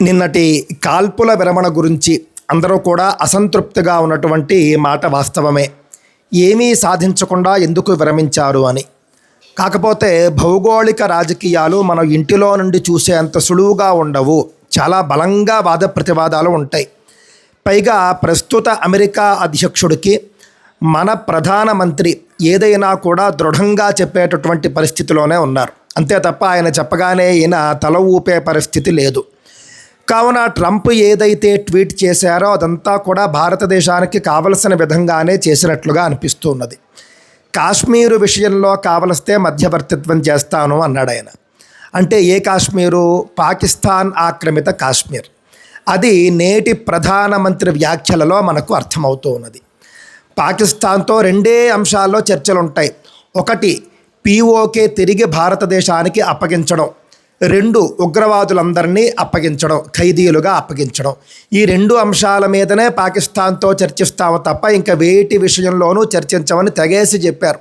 నిన్నటి కాల్పుల విరమణ గురించి అందరూ కూడా అసంతృప్తిగా ఉన్నటువంటి మాట వాస్తవమే. ఏమీ సాధించకుండా ఎందుకు విరమించారు అని. కాకపోతే భౌగోళిక రాజకీయాలు మనం ఇంటిలో నుండి చూసేంత సులువుగా ఉండవు. చాలా బలంగా వాద ప్రతివాదాలు ఉంటాయి. పైగా ప్రస్తుత అమెరికా అధ్యక్షుడికి మన ప్రధానమంత్రి ఏదైనా కూడా దృఢంగా చెప్పేటటువంటి పరిస్థితిలోనే ఉన్నారు. అంతే తప్ప ఆయన చెప్పగానే ఈయన తల ఊపే పరిస్థితి లేదు. కావున ట్రంప్ ఏదైతే ట్వీట్ చేశారో అదంతా కూడా భారతదేశానికి కావలసిన విధంగానే చేసినట్లుగా అనిపిస్తున్నది. కాశ్మీరు విషయంలో కావలిస్తే మధ్యవర్తిత్వం చేస్తాను అన్నాడు ఆయన. అంటే ఏ కాశ్మీరు? పాకిస్తాన్ ఆక్రమిత కాశ్మీర్. అది నేటి ప్రధానమంత్రి వ్యాఖ్యలలో మనకు అర్థమవుతూ ఉన్నది. పాకిస్తాన్తో రెండే అంశాల్లో చర్చలు ఉంటాయి. ఒకటి, పీఓకే తిరిగి భారతదేశానికి అప్పగించడం. రెండు, ఉగ్రవాదులందరినీ అప్పగించడం, ఖైదీలుగా అప్పగించడం. ఈ రెండు అంశాల మీదనే పాకిస్తాన్తో చర్చిస్తాము తప్ప ఇంకా వేటి విషయంలోనూ చర్చించమని తెగేసి చెప్పారు.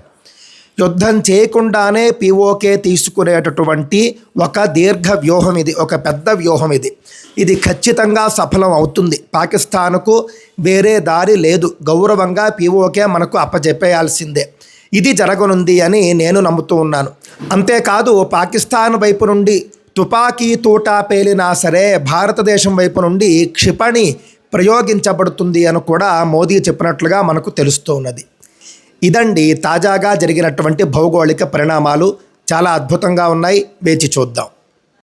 యుద్ధం చేయకుండానే పీఓకే తీసుకునేటటువంటి ఒక దీర్ఘ వ్యూహం ఇది, ఒక పెద్ద వ్యూహం ఇది. ఇది ఖచ్చితంగా సఫలం అవుతుంది. పాకిస్తాన్కు వేరే దారి లేదు. గౌరవంగా పీఓకే మనకు అప్పచెప్పేయాల్సిందే. ఇది జరగనుంది అని నేను నమ్ముతూ ఉన్నాను. అంతేకాదు, పాకిస్తాన్ వైపు నుండి తుపాకీ తూటా పేలినా సరే భారతదేశం వైపు నుండి క్షిపణి ప్రయోగించబడుతుంది అని కూడా మోదీ చెప్పినట్లుగా మనకు తెలుస్తూ ఉన్నది. ఇదండి తాజాగా జరిగినటువంటి భౌగోళిక పరిణామాలు. చాలా అద్భుతంగా ఉన్నాయి. వేచి చూద్దాం.